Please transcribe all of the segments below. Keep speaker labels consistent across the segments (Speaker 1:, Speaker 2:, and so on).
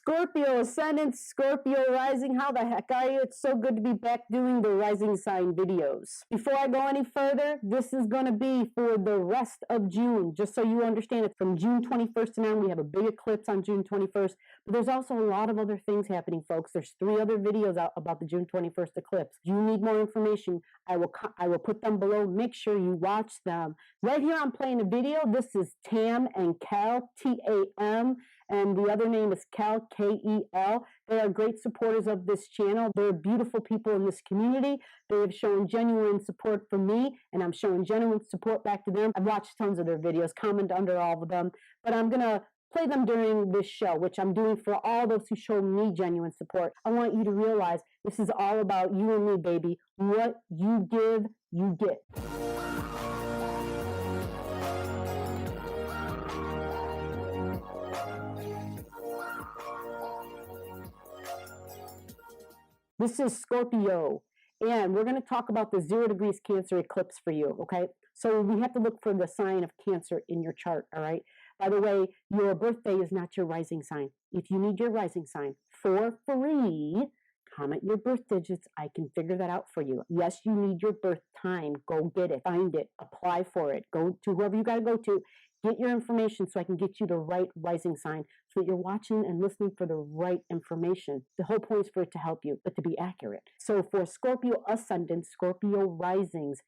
Speaker 1: Scorpio Ascendant, Scorpio Rising, how the heck are you? It's so good to be back doing the rising sign videos. Before I go any further, this is going to be for the rest of June, just so you understand it. From June 21st to now, we have a big eclipse on June 21st, but there's also a lot of other things happening, folks. There's 3 other videos out about the June 21st eclipse. If you need more information, I will put them below. Make sure you watch them. Right here, I'm playing a video. This is Tam and Kel, T-A-M, and the other name is Kel, K-E-L. They are great supporters of this channel. They're beautiful people in this community. They have shown genuine support for me, and I'm showing genuine support back to them. I've watched tons of their videos, comment under all of them, but I'm going to play them during this show, which I'm doing for all those who show me genuine support. I want you to realize this is all about you and me, baby. What you give, you get. This is Scorpio, and we're going to talk about the 0 degrees Cancer eclipse for you, okay? So we have to look for the sign of Cancer in your chart, all right? By the way, your birthday is not your rising sign. If you need your rising sign for free, comment your birth digits. I can figure that out for you. Yes, you need your birth time. Go get it. Find it. Apply for it. Go to whoever you got to go to. Get your information so I can get you the right rising sign so that you're watching and listening for the right information. The whole point is for it to help you, but to be accurate. So for Scorpio Ascendant, Scorpio Risings,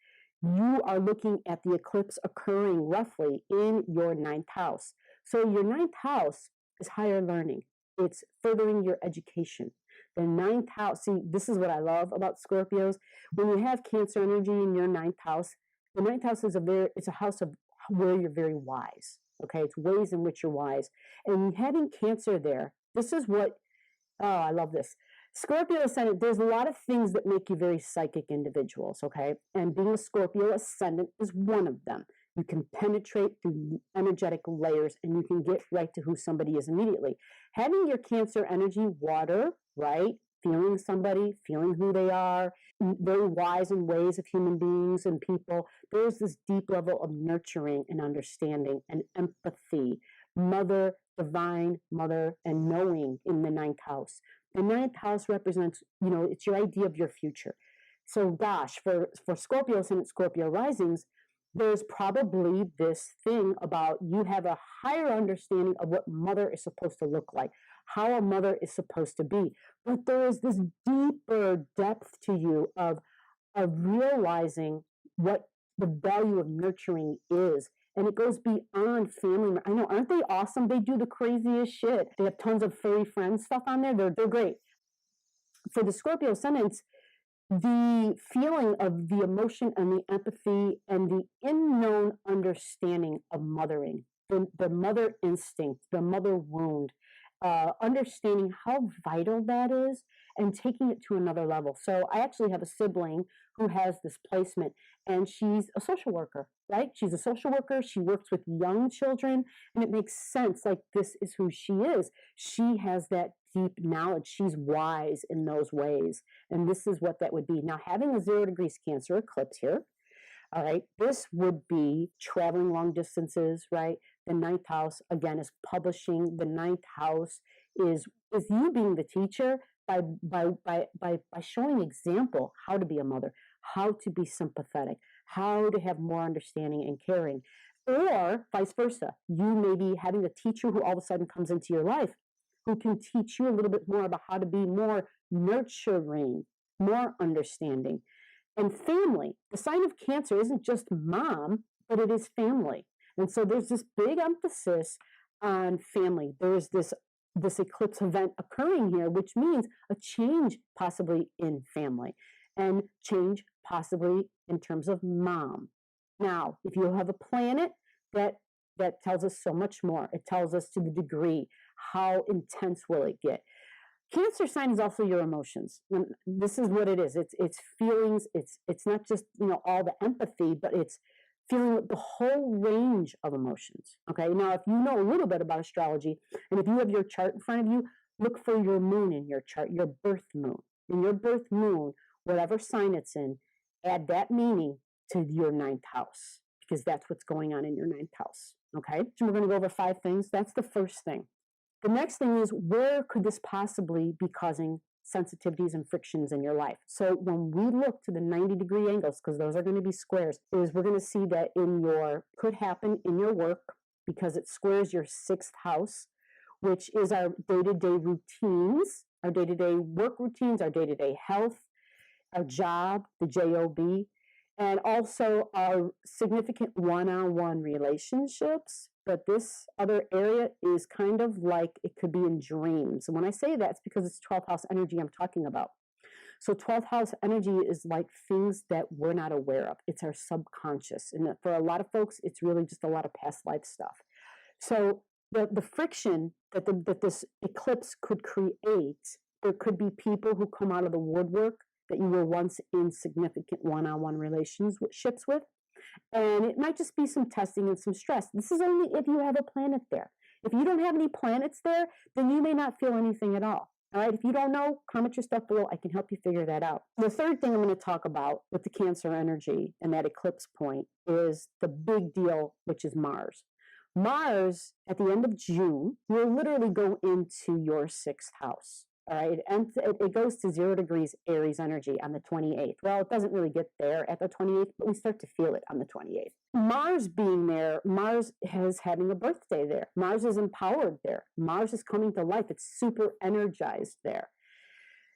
Speaker 1: you are looking at the eclipse occurring roughly in your 9th house. So your 9th house is higher learning. It's furthering your education. The 9th house, see, this is what I love about Scorpios. When you have Cancer energy in your 9th house, the 9th house is it's a house of where you're very wise. Okay, it's ways in which you're wise. And having Cancer there, this is what, oh, I love this. Scorpio Ascendant, there's a lot of things that make you very psychic individuals, okay? And being a Scorpio Ascendant is one of them. You can penetrate through energetic layers and you can get right to who somebody is immediately. Having your Cancer energy, water, right? Feeling somebody, feeling who they are, very wise in ways of human beings and people. There's this deep level of nurturing and understanding and empathy. Mother, divine mother, and knowing in the 9th house. The 9th house represents, it's your idea of your future. So gosh, for Scorpio and Scorpio risings, there's probably this thing about you have a higher understanding of what mother is supposed to look like, how a mother is supposed to be. But there is this deeper depth to you of realizing what the value of nurturing is. And it goes beyond family. I know, aren't they awesome? They do the craziest shit. They have tons of furry friends stuff on there. They're great. For the Scorpio ascendants, the feeling of the emotion and the empathy and the unknown understanding of mothering, the mother instinct, the mother wound, understanding how vital that is and taking it to another level. So I actually have a sibling who has this placement, and she's a social worker, right? She's a social worker. She works with young children, and it makes sense. Like, this is who she is. She has that deep knowledge. She's wise in those ways, and this is what that would be. Now, having a 0 degrees Cancer eclipse here, all right, this would be traveling long distances, right? The 9th house, again, is publishing. The 9th house is you being the teacher by showing example how to be a mother, how to be sympathetic, how to have more understanding and caring, or vice versa. You may be having a teacher who all of a sudden comes into your life who can teach you a little bit more about how to be more nurturing, more understanding. And family, the sign of Cancer isn't just mom, but it is family. And so there's this big emphasis on family. There's this eclipse event occurring here, which means a change possibly in family and change possibly in terms of mom. Now, if you have a planet, that tells us so much more. It tells us to the degree, how intense will it get. Cancer sign is also your emotions. And this is what it is. It's feelings. It's not just all the empathy, but it's feeling the whole range of emotions. Okay. Now, if you know a little bit about astrology, and if you have your chart in front of you, look for your moon in your chart, your birth moon. In your birth moon, whatever sign it's in, add that meaning to your 9th house, because that's what's going on in your 9th house. Okay. So we're going to go over 5 things. That's the first thing. The next thing is, where could this possibly be causing sensitivities and frictions in your life? So when we look to the 90-degree angles, because those are going to be squares, is we're going to see that could happen in your work, because it squares your 6th house, which is our day-to-day routines, our day-to-day work routines, our day-to-day health, our job, the job, and also our significant one-on-one relationships. But this other area is kind of like, it could be in dreams. And when I say that, it's because it's 12th house energy I'm talking about. So 12th house energy is like things that we're not aware of. It's our subconscious. And for a lot of folks, it's really just a lot of past life stuff. So the friction that this eclipse could create, there could be people who come out of the woodwork that you were once in significant one-on-one relationships with. And it might just be some testing and some stress. This is only if you have a planet there. If you don't have any planets there, then you may not feel anything at all. All right, if you don't know, comment your stuff below. I can help you figure that out. The third thing I'm going to talk about with the Cancer energy and that eclipse point is the big deal, which is Mars. Mars, at the end of June, will literally go into your 6th house. All right, and it goes to 0 degrees Aries energy on the 28th. Well, it doesn't really get there at the 28th, but we start to feel it on the 28th. Mars being there, Mars is having a birthday there. Mars is empowered there. Mars is coming to life. It's super energized there.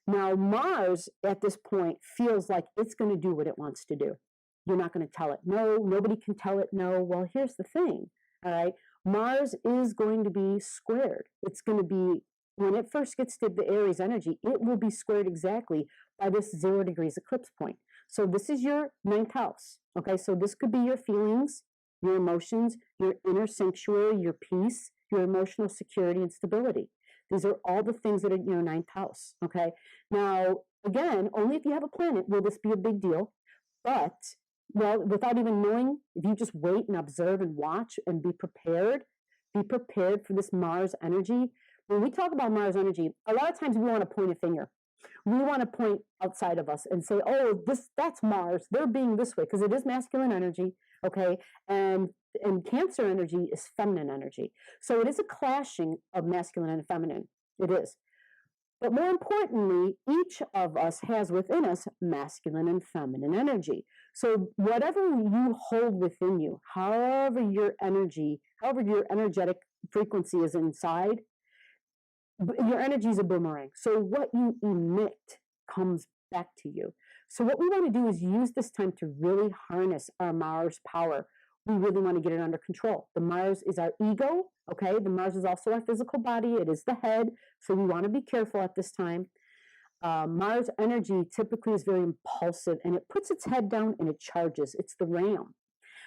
Speaker 1: Now, Mars at this point feels like it's going to do what it wants to do. You're not going to tell it no. Nobody can tell it no. Well, here's the thing. All right, Mars is going to be squared. It's going to be, when it first gets to the Aries energy, it will be squared exactly by this 0 degrees eclipse point. So this is your 9th house. Okay, so this could be your feelings, your emotions, your inner sanctuary, your peace, your emotional security and stability. These are all the things that are in your 9th house. Okay, now again, only if you have a planet will this be a big deal. But, well, without even knowing, if you just wait and observe and watch and be prepared for this Mars energy. When we talk about Mars energy, a lot of times we want to point a finger. We want to point outside of us and say, oh, that's Mars. They're being this way, because it is masculine energy, okay? And Cancer energy is feminine energy. So it is a clashing of masculine and feminine. It is. But more importantly, each of us has within us masculine and feminine energy. So whatever you hold within you, however your energetic frequency is inside, your energy is a boomerang. So what you emit comes back to you. So what we want to do is use this time to really harness our Mars power. We really want to get it under control. The Mars is our ego, okay? The Mars is also our physical body. It is the head. So we want to be careful at this time. Mars energy typically is very impulsive, and it puts its head down and it charges. It's the ram.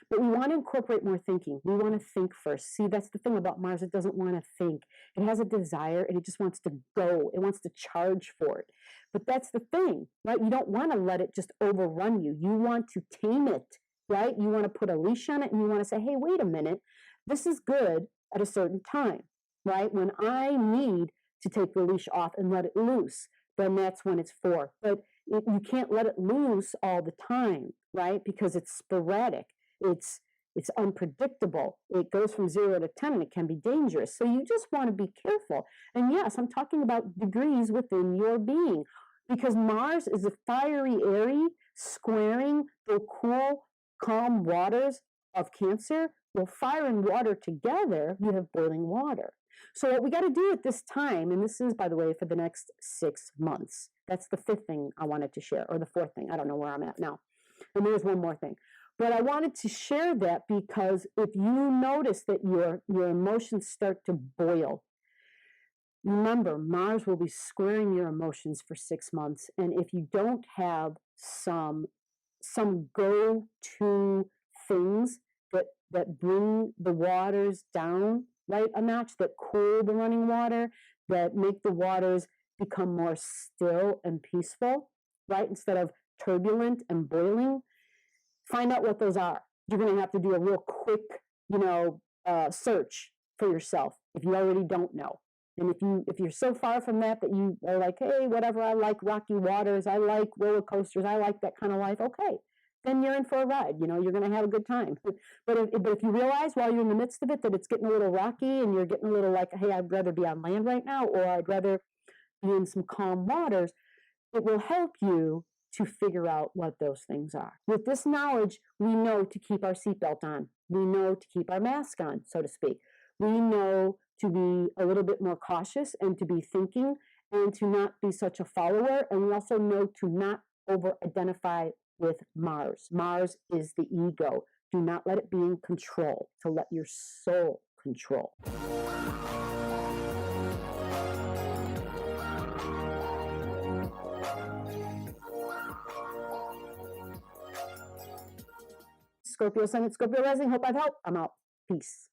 Speaker 1: But we want to incorporate more thinking. We want to think first. See, that's the thing about Mars. It doesn't want to think. It has a desire, and it just wants to go. It wants to charge for it. But that's the thing, right? You don't want to let it just overrun you. You want to tame it, right? You want to put a leash on it, and you want to say, hey, wait a minute. This is good at a certain time, right? When I need to take the leash off and let it loose, then that's when it's for. But you can't let it loose all the time, right? Because it's sporadic. It's unpredictable. It goes from 0 to 10, and it can be dangerous. So you just want to be careful. And yes, I'm talking about degrees within your being, because Mars is a fiery Aries squaring the cool, calm waters of Cancer. Well, fire and water together, you have boiling water. So what we got to do at this time, and this is, by the way, for the next 6 months. That's the 5th thing I wanted to share, or the 4th thing. I don't know where I'm at now. And there's one more thing. But I wanted to share that because if you notice that your emotions start to boil, remember, Mars will be squaring your emotions for 6 months. And if you don't have some go-to things that bring the waters down, right, a notch, that cool the running water, that make the waters become more still and peaceful, right, instead of turbulent and boiling, find out what those are. You're going to have to do a real quick, search for yourself if you already don't know. And if you're so far from that you are like, hey, whatever, I like rocky waters, I like roller coasters, I like that kind of life, okay, then you're in for a ride. You know, you're going to have a good time. But if you realize while you're in the midst of it that it's getting a little rocky and you're getting a little like, hey, I'd rather be on land right now, or I'd rather be in some calm waters, it will help you to figure out what those things are. With this knowledge, we know to keep our seatbelt on. We know to keep our mask on, so to speak. We know to be a little bit more cautious and to be thinking and to not be such a follower. And we also know to not over-identify with Mars. Mars is the ego. Do not let it be in control, to let your soul control. Scorpio Sun and Scorpio Rising. Hope I've helped. I'm out. Peace.